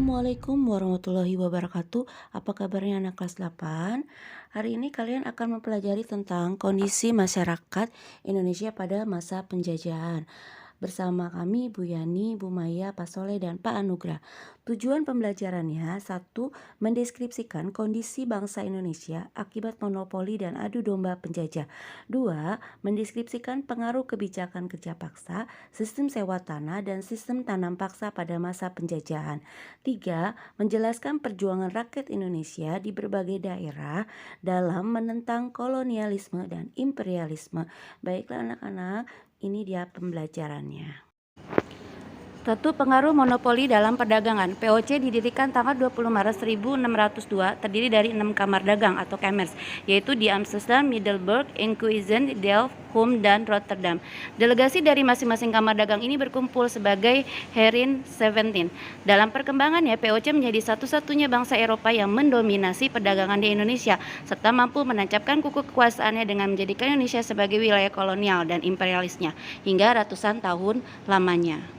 Assalamualaikum warahmatullahi wabarakatuh. Apa kabarnya anak kelas 8? Hari ini kalian akan mempelajari tentang kondisi masyarakat Indonesia pada masa penjajahan. Bersama kami Bu Yani, Bu Maya, Pak Soleh, dan Pak Anugrah. Tujuan pembelajarannya, satu, mendeskripsikan kondisi bangsa Indonesia akibat monopoli dan adu domba penjajah. Dua, mendeskripsikan pengaruh kebijakan kerja paksa, sistem sewa tanah, dan sistem tanam paksa pada masa penjajahan. Tiga, menjelaskan perjuangan rakyat Indonesia di berbagai daerah dalam menentang kolonialisme dan imperialisme. Baiklah anak-anak, ini dia pembelajarannya. Satu, pengaruh monopoli dalam perdagangan. POC didirikan tanggal 20 Maret 1602, terdiri dari 6 kamar dagang atau kamers, yaitu di Amsterdam, Middelburg, Enkhuizen, Delft, Hum, dan Rotterdam. Delegasi dari masing-masing kamar dagang ini berkumpul sebagai Heeren 17. Dalam perkembangannya, POC menjadi satu-satunya bangsa Eropa yang mendominasi perdagangan di Indonesia, serta mampu menancapkan kuku kekuasaannya dengan menjadikan Indonesia sebagai wilayah kolonial dan imperialisnya hingga ratusan tahun lamanya.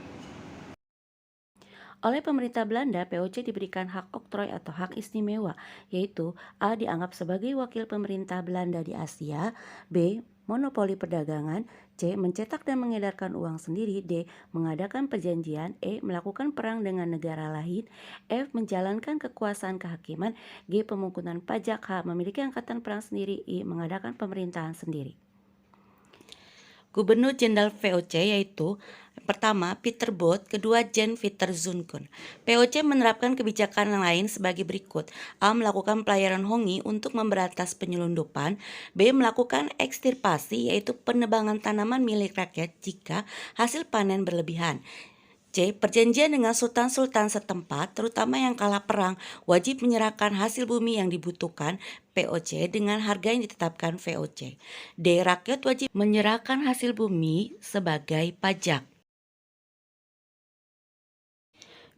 Oleh pemerintah Belanda, POC diberikan hak oktroy atau hak istimewa, yaitu A. dianggap sebagai wakil pemerintah Belanda di Asia, B. monopoli perdagangan, C. mencetak dan mengedarkan uang sendiri, D. mengadakan perjanjian, E. melakukan perang dengan negara lain, F. menjalankan kekuasaan kehakiman, G. pemungutan pajak, H. memiliki angkatan perang sendiri, I. mengadakan pemerintahan sendiri. Gubernur Jenderal VOC yaitu pertama Peter Both, kedua Jan Pieter Zoon-kun. VOC menerapkan kebijakan lain sebagai berikut. A. melakukan pelayaran hongi untuk memberantas penyelundupan. B. melakukan ekstirpasi yaitu penebangan tanaman milik rakyat jika hasil panen berlebihan. C. Perjanjian dengan sultan-sultan setempat, terutama yang kalah perang, wajib menyerahkan hasil bumi yang dibutuhkan POC dengan harga yang ditetapkan VOC. D. Rakyat wajib menyerahkan hasil bumi sebagai pajak.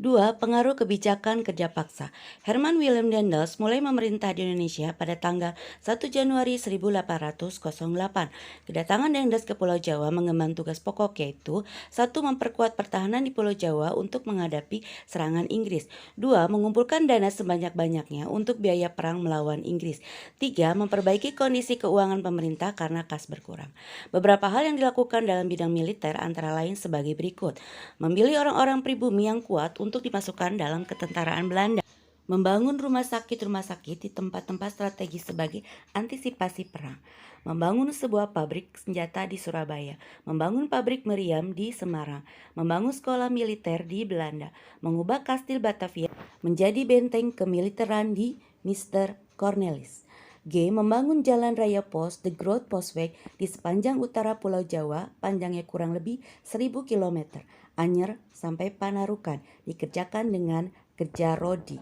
2. Pengaruh kebijakan kerja paksa. Herman Willem Daendels mulai memerintah di Indonesia pada tanggal 1 Januari 1808. Kedatangan Daendels ke Pulau Jawa mengemban tugas pokok yaitu 1. Memperkuat pertahanan di Pulau Jawa untuk menghadapi serangan Inggris. 2. Mengumpulkan dana sebanyak-banyaknya untuk biaya perang melawan Inggris. 3. Memperbaiki kondisi keuangan pemerintah karena kas berkurang. Beberapa hal yang dilakukan dalam bidang militer antara lain sebagai berikut. Memilih orang-orang pribumi yang kuat untuk dimasukkan dalam ketentaraan Belanda, membangun rumah sakit di tempat-tempat strategis sebagai antisipasi perang, membangun sebuah pabrik senjata di Surabaya, membangun pabrik meriam di Semarang, membangun sekolah militer di Belanda, mengubah kastil Batavia menjadi benteng kemiliteran di Mr. Cornelis. G. Membangun jalan raya pos The Groot Postweg di sepanjang utara Pulau Jawa, panjangnya kurang lebih 1000 km, Anyer sampai Panarukan, dikerjakan dengan kerja rodi.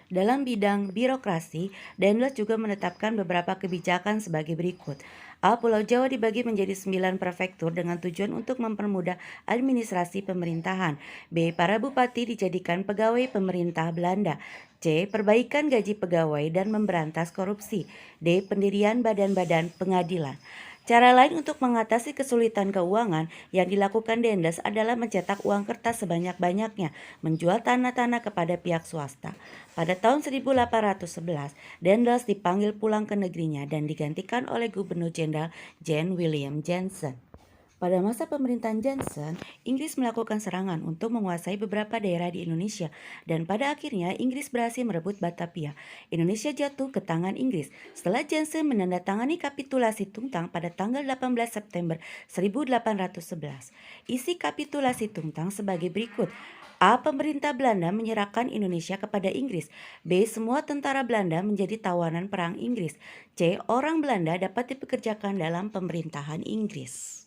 Dalam bidang birokrasi, Daendels juga menetapkan beberapa kebijakan sebagai berikut. A. Pulau Jawa dibagi menjadi 9 prefektur dengan tujuan untuk mempermudah administrasi pemerintahan. B. Para bupati dijadikan pegawai pemerintah Belanda. C. Perbaikan gaji pegawai dan memberantas korupsi. D. Pendirian badan-badan pengadilan. Cara lain untuk mengatasi kesulitan keuangan yang dilakukan Daendels adalah mencetak uang kertas sebanyak-banyaknya, menjual tanah-tanah kepada pihak swasta. Pada tahun 1811, Daendels dipanggil pulang ke negerinya dan digantikan oleh Gubernur Jenderal Jan William Jansen. Pada masa pemerintahan Jansen, Inggris melakukan serangan untuk menguasai beberapa daerah di Indonesia dan pada akhirnya Inggris berhasil merebut Batavia. Indonesia jatuh ke tangan Inggris setelah Jansen menandatangani kapitulasi Tungtang pada tanggal 18 September 1811. Isi kapitulasi Tungtang sebagai berikut. A. Pemerintah Belanda menyerahkan Indonesia kepada Inggris. B. Semua tentara Belanda menjadi tawanan perang Inggris. C. Orang Belanda dapat dipekerjakan dalam pemerintahan Inggris.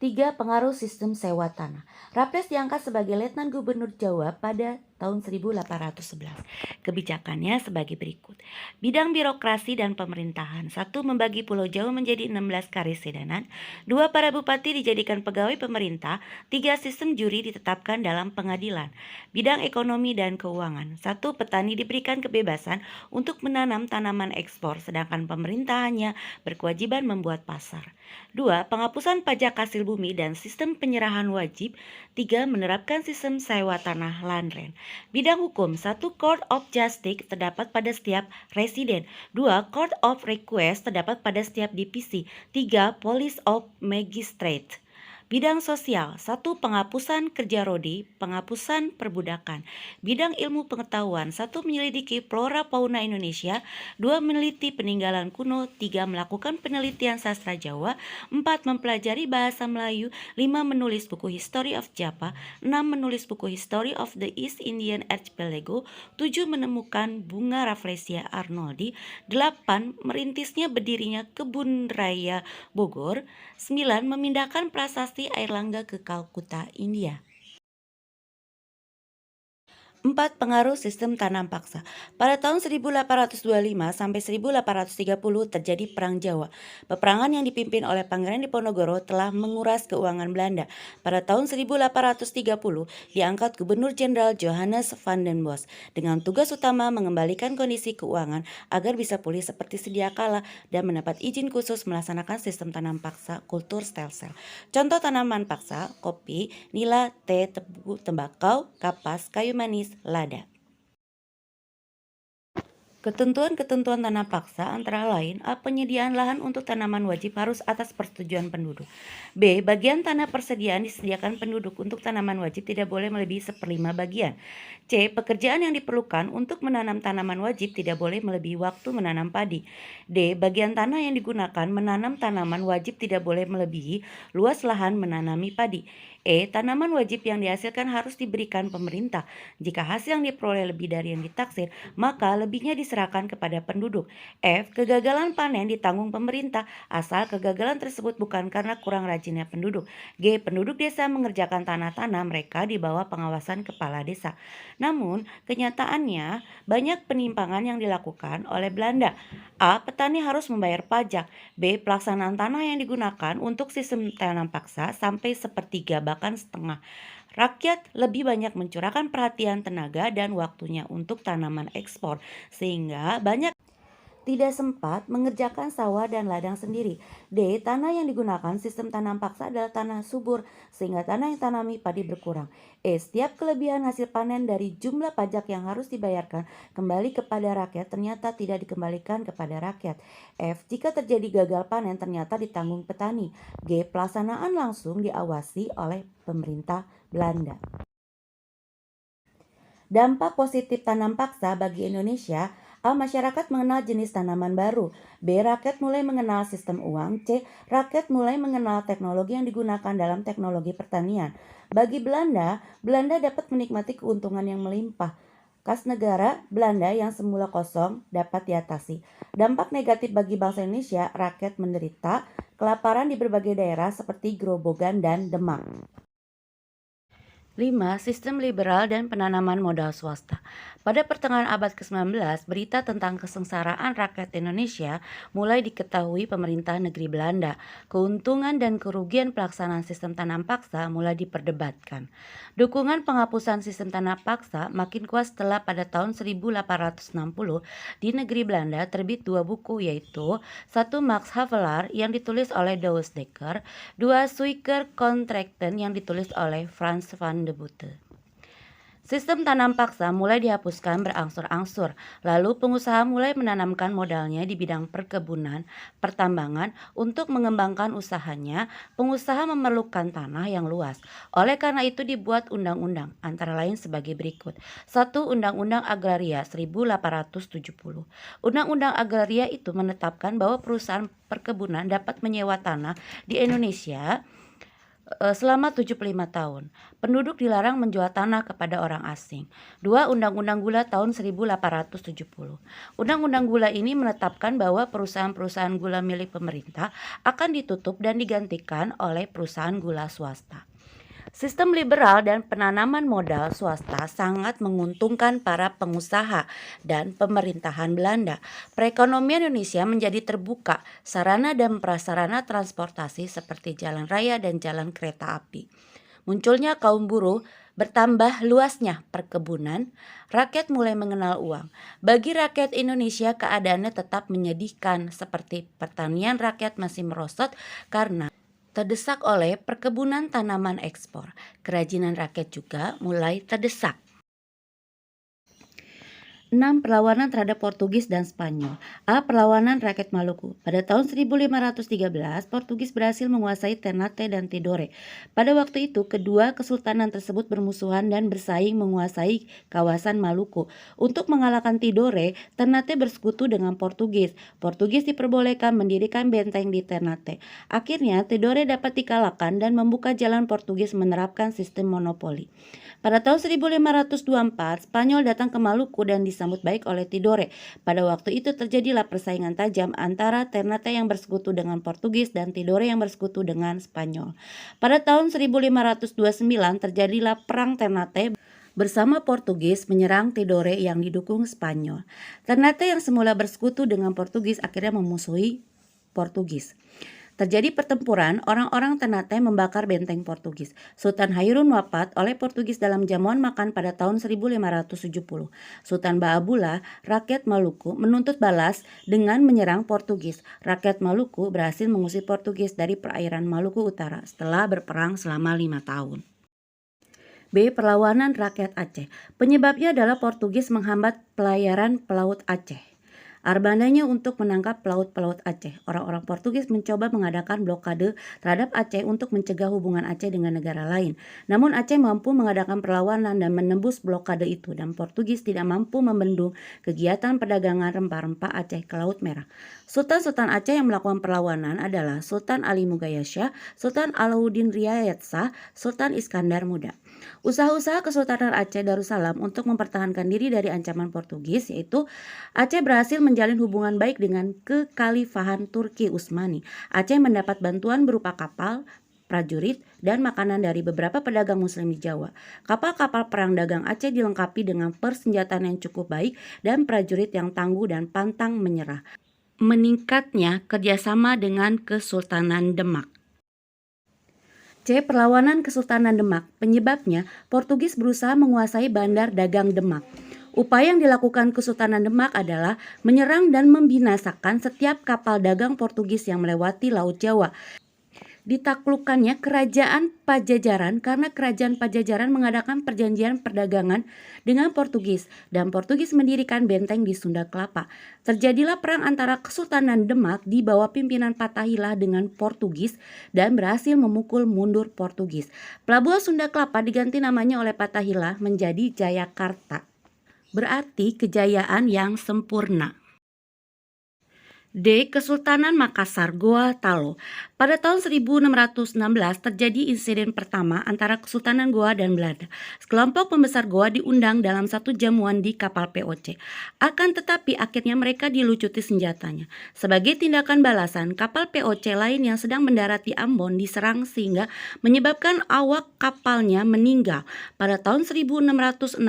3. Pengaruh sistem sewa tanah. Raffles diangkat sebagai Letnan Gubernur Jawa pada tahun 1811. Kebijakannya sebagai berikut. Bidang birokrasi dan pemerintahan. 1. Membagi Pulau Jawa menjadi 16 karisidenan. 2. Para bupati dijadikan pegawai pemerintah. 3. Sistem juri ditetapkan dalam pengadilan. Bidang ekonomi dan keuangan. 1. Petani diberikan kebebasan untuk menanam tanaman ekspor, sedangkan pemerintah hanya berkewajiban membuat pasar. 2. Penghapusan pajak hasil bumi dan sistem penyerahan wajib. 3. Menerapkan sistem sewa tanah land rent. Bidang hukum. 1. Court of Justice terdapat pada setiap residen. 2. Court of Request terdapat pada setiap divisi. 3. Police of Magistrate. Bidang sosial. 1. Penghapusan kerja rodi, penghapusan perbudakan. Bidang ilmu pengetahuan. 1. Menyelidiki flora fauna Indonesia. 2. Meneliti peninggalan kuno. 3. Melakukan penelitian sastra Jawa. 4. Mempelajari bahasa Melayu. 5. Menulis buku History of Java. 6. Menulis buku History of the East Indian Archipelago. 7. Menemukan bunga Rafflesia arnoldi. 8. Merintisnya berdirinya Kebun Raya Bogor. 9. Memindahkan prasasti Airlangga ke Kalkuta, India. 4. Pengaruh sistem tanam paksa. Pada tahun 1825 sampai 1830 terjadi Perang Jawa. Peperangan yang dipimpin oleh Pangeran Diponegoro telah menguras keuangan Belanda. Pada tahun 1830 diangkat Gubernur Jenderal Johannes van den Bosch dengan tugas utama mengembalikan kondisi keuangan agar bisa pulih seperti sedia kala dan mendapat izin khusus melaksanakan sistem tanam paksa kultur stelsel. Contoh tanaman paksa: kopi, nila, teh, tebu, tembakau, kapas, kayu manis, lada. Ketentuan-ketentuan tanam paksa antara lain: A. Penyediaan lahan untuk tanaman wajib harus atas persetujuan penduduk. B. Bagian tanah persediaan disediakan penduduk untuk tanaman wajib tidak boleh melebihi 1/5 bagian. C. Pekerjaan yang diperlukan untuk menanam tanaman wajib tidak boleh melebihi waktu menanam padi. D. Bagian tanah yang digunakan menanam tanaman wajib tidak boleh melebihi luas lahan menanami padi. E. Tanaman wajib yang dihasilkan harus diberikan pemerintah. Jika hasil yang diperoleh lebih dari yang ditaksir, maka lebihnya diserahkan kepada penduduk. F. Kegagalan panen ditanggung pemerintah asal kegagalan tersebut bukan karena kurang rajinnya penduduk. G. Penduduk desa mengerjakan tanah-tanah mereka di bawah pengawasan kepala desa. Namun, kenyataannya banyak penyimpangan yang dilakukan oleh Belanda. A. Petani harus membayar pajak. B. Pelaksanaan tanah yang digunakan untuk sistem tanam paksa sampai 1/3 bahkan setengah. Rakyat lebih banyak mencurahkan perhatian, tenaga, dan waktunya untuk tanaman ekspor, sehingga banyak tidak sempat mengerjakan sawah dan ladang sendiri. D. Tanah yang digunakan sistem tanam paksa adalah tanah subur, sehingga tanah yang tanami padi berkurang. E. Setiap kelebihan hasil panen dari jumlah pajak yang harus dibayarkan kembali kepada rakyat ternyata tidak dikembalikan kepada rakyat. F. Jika terjadi gagal panen ternyata ditanggung petani. G. Pelaksanaan langsung diawasi oleh pemerintah Belanda. Dampak positif tanam paksa bagi Indonesia: A. Masyarakat mengenal jenis tanaman baru. B. Rakyat mulai mengenal sistem uang. C. Rakyat mulai mengenal teknologi yang digunakan dalam teknologi pertanian. Bagi Belanda, Belanda dapat menikmati keuntungan yang melimpah. Kas negara Belanda yang semula kosong dapat diatasi. Dampak negatif bagi bangsa Indonesia: rakyat menderita kelaparan di berbagai daerah seperti Grobogan dan Demak. 5. Sistem liberal dan penanaman modal swasta. Pada pertengahan abad ke-19, berita tentang kesengsaraan rakyat Indonesia mulai diketahui pemerintah negeri Belanda. Keuntungan dan kerugian pelaksanaan sistem tanam paksa mulai diperdebatkan. Dukungan penghapusan sistem tanam paksa makin kuat setelah pada tahun 1860 di negeri Belanda terbit 2 buku, yaitu 1. Max Havelaar yang ditulis oleh Douwe Dekker, 2. Suiker Contracten yang ditulis oleh Frans van de Bote. Sistem tanam paksa mulai dihapuskan berangsur-angsur, lalu pengusaha mulai menanamkan modalnya di bidang perkebunan, pertambangan. Untuk mengembangkan usahanya, pengusaha memerlukan tanah yang luas. Oleh karena itu dibuat undang-undang, antara lain sebagai berikut. 1. Undang-Undang Agraria 1870. Undang-Undang Agraria itu menetapkan bahwa perusahaan perkebunan dapat menyewa tanah di Indonesia selama 75 tahun. Penduduk dilarang menjual tanah kepada orang asing. 2. Undang-Undang Gula tahun 1870. Undang-Undang Gula ini menetapkan bahwa perusahaan-perusahaan gula milik pemerintah akan ditutup dan digantikan oleh perusahaan gula swasta. Sistem liberal dan penanaman modal swasta sangat menguntungkan para pengusaha dan pemerintahan Belanda. Perekonomian Indonesia menjadi terbuka, sarana dan prasarana transportasi seperti jalan raya dan jalan kereta api. Munculnya kaum buruh, bertambah luasnya perkebunan, rakyat mulai mengenal uang. Bagi rakyat Indonesia keadaannya tetap menyedihkan, seperti pertanian rakyat masih merosot karena terdesak oleh perkebunan tanaman ekspor. Kerajinan rakyat juga mulai terdesak. 6. Perlawanan terhadap Portugis dan Spanyol. A. Perlawanan rakyat Maluku. Pada tahun 1513, Portugis berhasil menguasai Ternate dan Tidore. Pada waktu itu, kedua kesultanan tersebut bermusuhan dan bersaing menguasai kawasan Maluku. Untuk mengalahkan Tidore, Ternate bersekutu dengan Portugis. Portugis diperbolehkan mendirikan benteng di Ternate. Akhirnya, Tidore dapat dikalahkan dan membuka jalan Portugis menerapkan sistem monopoli. Pada tahun 1524, Spanyol datang ke Maluku dan disambut baik oleh Tidore. Pada waktu itu terjadilah persaingan tajam antara Ternate yang bersekutu dengan Portugis dan Tidore yang bersekutu dengan Spanyol. Pada tahun 1529 terjadilah Perang Ternate bersama Portugis menyerang Tidore yang didukung Spanyol. Ternate yang semula bersekutu dengan Portugis akhirnya memusuhi Portugis. Terjadi pertempuran, orang-orang Ternate membakar benteng Portugis. Sultan Hairun wafat oleh Portugis dalam jamuan makan pada tahun 1570. Sultan Baabula, rakyat Maluku, menuntut balas dengan menyerang Portugis. Rakyat Maluku berhasil mengusir Portugis dari perairan Maluku Utara setelah berperang selama 5 tahun. B. Perlawanan rakyat Aceh. Penyebabnya adalah Portugis menghambat pelayaran pelaut Aceh. Armadanya untuk menangkap pelaut-pelaut Aceh. Orang-orang Portugis mencoba mengadakan blokade terhadap Aceh untuk mencegah hubungan Aceh dengan negara lain. Namun Aceh mampu mengadakan perlawanan dan menembus blokade itu, dan Portugis tidak mampu membendung kegiatan perdagangan rempah-rempah Aceh ke Laut Merah. Sultan-sultan Aceh yang melakukan perlawanan adalah Sultan Ali Mughayat Shah, Sultan Alauddin Riayat Shah, Sultan Iskandar Muda. Usaha-usaha Kesultanan Aceh Darussalam untuk mempertahankan diri dari ancaman Portugis, yaitu Aceh berhasil menjalin hubungan baik dengan kekhalifahan Turki Utsmani. Aceh mendapat bantuan berupa kapal, prajurit, dan makanan dari beberapa pedagang muslim di Jawa. Kapal-kapal perang dagang Aceh dilengkapi dengan persenjataan yang cukup baik dan prajurit yang tangguh dan pantang menyerah. Meningkatnya kerjasama dengan Kesultanan Demak. C. Perlawanan Kesultanan Demak. Penyebabnya, Portugis berusaha menguasai bandar dagang Demak. Upaya yang dilakukan Kesultanan Demak adalah menyerang dan membinasakan setiap kapal dagang Portugis yang melewati Laut Jawa. Ditaklukkannya kerajaan Pajajaran karena kerajaan Pajajaran mengadakan perjanjian perdagangan dengan Portugis, dan Portugis mendirikan benteng di Sunda Kelapa. Terjadilah perang antara Kesultanan Demak di bawah pimpinan Fathaillah dengan Portugis dan berhasil memukul mundur Portugis. Pelabuhan Sunda Kelapa diganti namanya oleh Fathaillah menjadi Jayakarta, berarti kejayaan yang sempurna. D. Kesultanan Makassar Goa Talo. Pada tahun 1616 terjadi insiden pertama antara Kesultanan Goa dan Belanda. Sekelompok pembesar Goa diundang dalam satu jamuan di kapal POC. Akan tetapi akhirnya mereka dilucuti senjatanya. Sebagai tindakan balasan, kapal POC lain yang sedang mendarat di Ambon diserang sehingga menyebabkan awak kapalnya meninggal. Pada tahun 1667,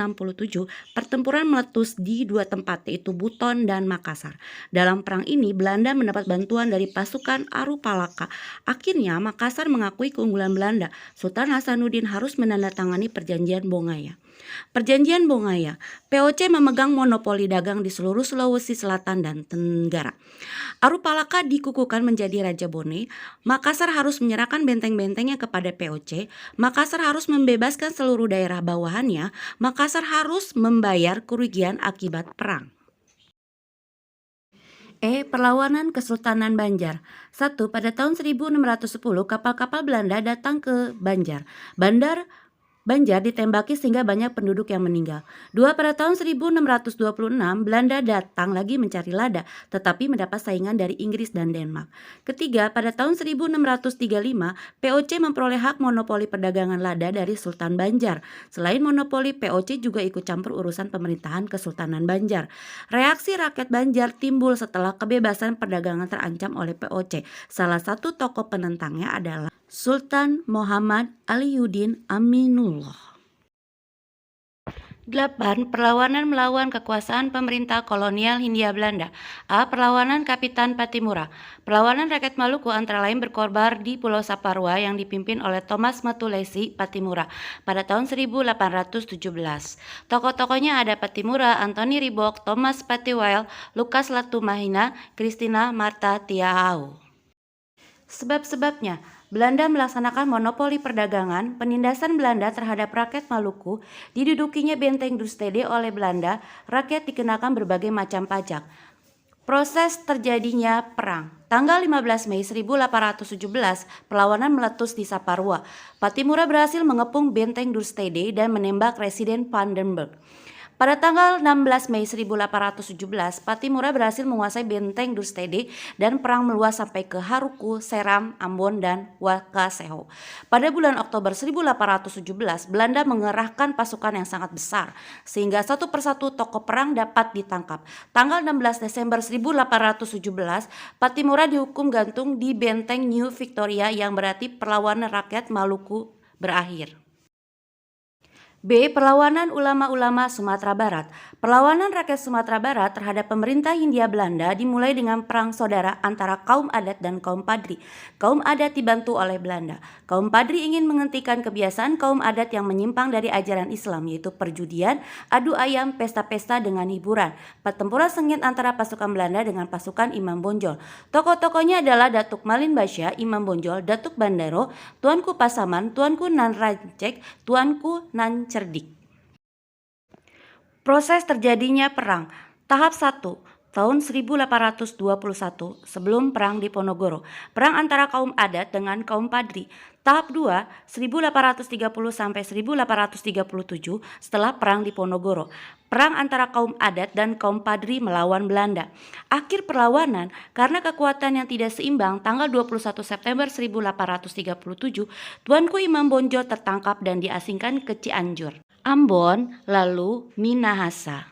pertempuran meletus di dua tempat, yaitu Buton dan Makassar. Dalam perang ini Belanda mendapat bantuan dari pasukan Arupalaka. Akhirnya Makassar mengakui keunggulan Belanda. Sultan Hasanuddin harus menandatangani perjanjian Bongaya. Perjanjian Bongaya, POC memegang monopoli dagang di seluruh Sulawesi Selatan dan Tenggara. Arupalaka dikukuhkan menjadi Raja Bone. Makassar harus menyerahkan benteng-bentengnya kepada POC. Makassar harus membebaskan seluruh daerah bawahannya. Makassar harus membayar kerugian akibat perang. E. Perlawanan Kesultanan Banjar. 1. Pada tahun 1610 kapal-kapal Belanda datang ke Banjar. Bandar Banjar ditembaki sehingga banyak penduduk yang meninggal. 2. Pada tahun 1626 Belanda datang lagi mencari lada, tetapi mendapat saingan dari Inggris dan Denmark. Ketiga, pada tahun 1635 POC memperoleh hak monopoli perdagangan lada dari Sultan Banjar. Selain monopoli, POC juga ikut campur urusan pemerintahan Kesultanan Banjar. Reaksi rakyat Banjar timbul setelah kebebasan perdagangan terancam oleh POC. Salah satu tokoh penentangnya adalah Sultan Muhammad Aliuddin Aminullah. 8. Perlawanan melawan kekuasaan pemerintah kolonial Hindia Belanda. A. Perlawanan Kapitan Patimura. Perlawanan rakyat Maluku antara lain berkorban di Pulau Saparua yang dipimpin oleh Thomas Matulesi Patimura pada tahun 1817. Tokoh-tokohnya ada Patimura, Anthony Ribok, Thomas Patiwell, Lukas Latumahina, Christina Marta Tiahau. Sebab-sebabnya, Belanda melaksanakan monopoli perdagangan. Penindasan Belanda terhadap rakyat Maluku, didudukinya benteng Dustede oleh Belanda, rakyat dikenakan berbagai macam pajak. Proses terjadinya perang. Tanggal 15 Mei 1817, perlawanan meletus di Saparua. Patimura berhasil mengepung benteng Dustede dan menembak Residen Vandenberg. Pada tanggal 16 Mei 1817, Patimura berhasil menguasai benteng Dustede dan perang meluas sampai ke Haruku, Seram, Ambon, dan Wakaseho. Pada bulan Oktober 1817, Belanda mengerahkan pasukan yang sangat besar sehingga satu persatu tokoh perang dapat ditangkap. Tanggal 16 Desember 1817, Patimura dihukum gantung di benteng New Victoria yang berarti perlawanan rakyat Maluku berakhir. B. Perlawanan ulama-ulama Sumatera Barat. Perlawanan rakyat Sumatera Barat terhadap pemerintah Hindia Belanda dimulai dengan perang saudara antara kaum adat dan kaum Padri. Kaum adat dibantu oleh Belanda. Kaum Padri ingin menghentikan kebiasaan kaum adat yang menyimpang dari ajaran Islam, yaitu perjudian, adu ayam, pesta-pesta dengan hiburan. Pertempuran sengit antara pasukan Belanda dengan pasukan Imam Bonjol. Tokoh-tokohnya adalah Datuk Malin Basya, Imam Bonjol, Datuk Bandero, Tuanku Pasaman, Tuanku Nan Rancek, Tuanku Nan Cerdik. Proses terjadinya perang. Tahap 1. Tahun 1821 sebelum Perang Diponegoro. Perang antara kaum adat dengan kaum Padri. Tahap 2. 1830 sampai 1837 setelah Perang Diponegoro. Perang antara kaum adat dan kaum Padri melawan Belanda. Akhir perlawanan karena kekuatan yang tidak seimbang, tanggal 21 September 1837, Tuanku Imam Bonjol tertangkap dan diasingkan ke Cianjur, Ambon, lalu Minahasa.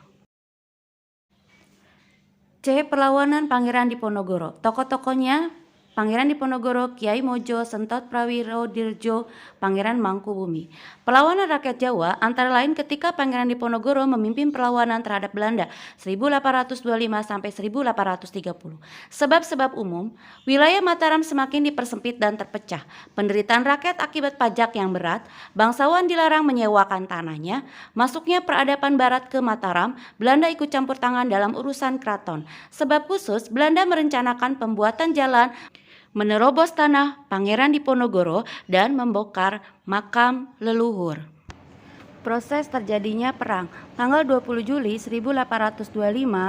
C. Perlawanan Pangeran Diponegoro. Tokoh-tokohnya Pangeran Diponegoro, Kiai Mojo, Sentot Prawiro Dirjo, Pangeran Mangkubumi. Perlawanan rakyat Jawa antara lain ketika Pangeran Diponegoro memimpin perlawanan terhadap Belanda 1825 sampai 1830. Sebab-sebab umum, wilayah Mataram semakin dipersempit dan terpecah. Penderitaan rakyat akibat pajak yang berat, bangsawan dilarang menyewakan tanahnya, masuknya peradaban barat ke Mataram, Belanda ikut campur tangan dalam urusan keraton. Sebab khusus, Belanda merencanakan pembuatan jalan, menerobos tanah Pangeran Diponegoro dan membongkar makam leluhur. Proses terjadinya perang. Tanggal 20 Juli 1825,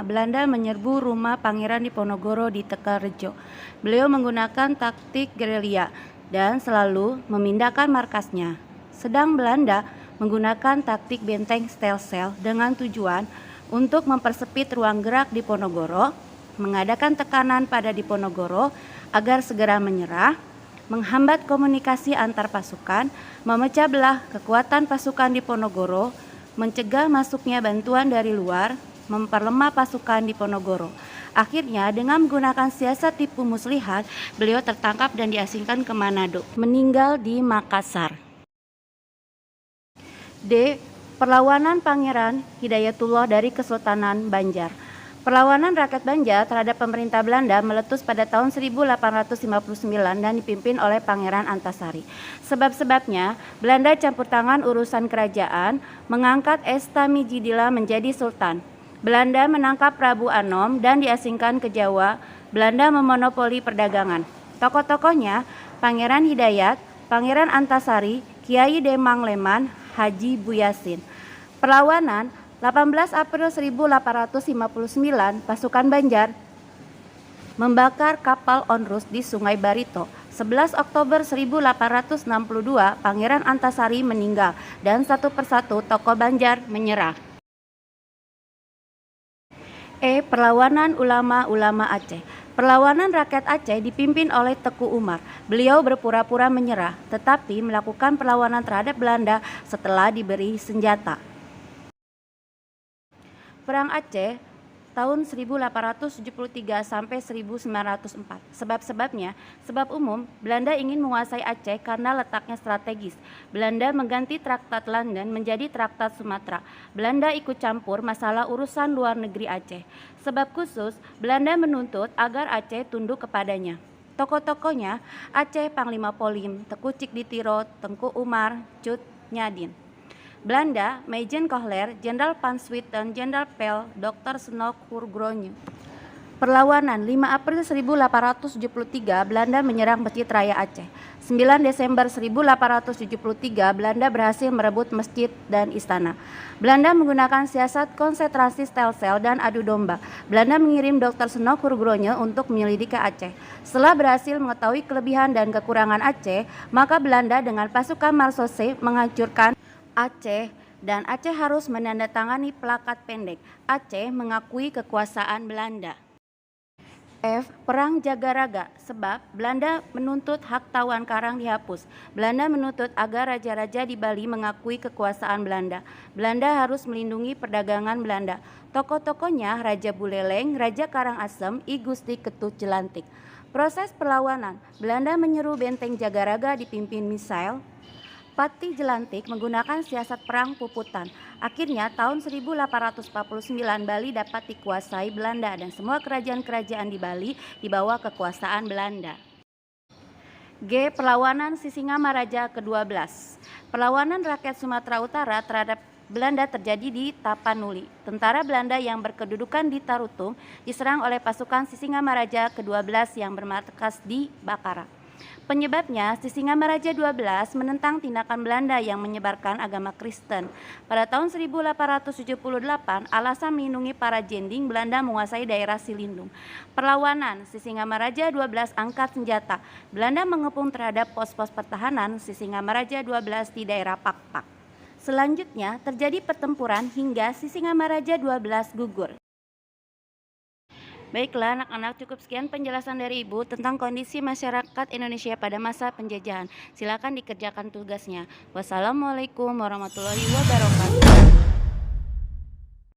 Belanda menyerbu rumah Pangeran Diponegoro di Tegalrejo. Beliau menggunakan taktik gerilya dan selalu memindahkan markasnya. Sedang Belanda menggunakan taktik benteng stelsel dengan tujuan untuk mempersempit ruang gerak Diponegoro, mengadakan tekanan pada Diponegoro agar segera menyerah, menghambat komunikasi antar pasukan, memecah belah kekuatan pasukan Diponegoro, mencegah masuknya bantuan dari luar, memperlemah pasukan Diponegoro. Akhirnya dengan menggunakan siasat tipu muslihat, beliau tertangkap dan diasingkan ke Manado, meninggal di Makassar. D. Perlawanan Pangeran Hidayatullah dari Kesultanan Banjar. Perlawanan rakyat Banjar terhadap pemerintah Belanda meletus pada tahun 1859 dan dipimpin oleh Pangeran Antasari. Sebab-sebabnya, Belanda campur tangan urusan kerajaan, mengangkat Estamijidila menjadi sultan. Belanda menangkap Prabu Anom dan diasingkan ke Jawa. Belanda memonopoli perdagangan. Tokoh-tokohnya Pangeran Hidayat, Pangeran Antasari, Kiai Demang Leman, Haji Buyasin. Perlawanan 18 April 1859, pasukan Banjar membakar kapal Onrus di Sungai Barito. 11 Oktober 1862, Pangeran Antasari meninggal dan satu persatu tokoh Banjar menyerah. E. Perlawanan ulama-ulama Aceh. Perlawanan rakyat Aceh dipimpin oleh Teku Umar. Beliau berpura-pura menyerah, tetapi melakukan perlawanan terhadap Belanda setelah diberi senjata. Perang Aceh tahun 1873 sampai 1904. Sebab-sebabnya, sebab umum, Belanda ingin menguasai Aceh karena letaknya strategis. Belanda mengganti Traktat London menjadi Traktat Sumatera. Belanda ikut campur masalah urusan luar negeri Aceh. Sebab khusus, Belanda menuntut agar Aceh tunduk kepadanya. Tokoh-tokohnya Aceh Panglima Polim, Teuku Cikditiro, Tengku Umar, Cut Nyadin. Belanda, Majen Kohler, Jenderal Van Swieten, Jenderal Pel, Dr. Snoek Hurgronje. Perlawanan 5 April 1873 Belanda menyerang Masjid Raya Aceh. 9 Desember 1873 Belanda berhasil merebut masjid dan istana. Belanda menggunakan siasat konsentrasi stelsel dan adu domba. Belanda mengirim Dr. Snoek Hurgronje untuk menyelidiki Aceh. Setelah berhasil mengetahui kelebihan dan kekurangan Aceh, maka Belanda dengan pasukan Marsose menghancurkan Aceh dan Aceh harus menandatangani plakat pendek. Aceh mengakui kekuasaan Belanda. Perang Jagaraga. Sebab Belanda menuntut hak tawan karang dihapus. Belanda menuntut agar raja-raja di Bali mengakui kekuasaan Belanda. Belanda harus melindungi perdagangan Belanda. Tokoh-tokohnya Raja Buleleng, Raja Karangasem, I Gusti Ketut Jelantik. Proses perlawanan. Belanda menyeru benteng Jagaraga dipimpin Misail Pati Jelantik menggunakan siasat perang puputan. Akhirnya tahun 1849 Bali dapat dikuasai Belanda dan semua kerajaan-kerajaan di Bali di bawah kekuasaan Belanda. Perlawanan Sisingamaraja ke-12. Perlawanan rakyat Sumatera Utara terhadap Belanda terjadi di Tapanuli. Tentara Belanda yang berkedudukan di Tarutung diserang oleh pasukan Sisingamaraja ke-12 yang bermarkas di Bakara. Penyebabnya, Sisingamaraja 12 menentang tindakan Belanda yang menyebarkan agama Kristen. Pada tahun 1878, alasan melindungi para jending, Belanda menguasai daerah Silindung. Perlawanan, Sisingamaraja 12 angkat senjata. Belanda mengepung terhadap pos-pos pertahanan Sisingamaraja 12 di daerah Pakpak. Selanjutnya, terjadi pertempuran hingga Sisingamaraja 12 gugur. Baiklah anak-anak, cukup sekian penjelasan dari Ibu tentang kondisi masyarakat Indonesia pada masa penjajahan. Silakan dikerjakan tugasnya. Wassalamualaikum warahmatullahi wabarakatuh.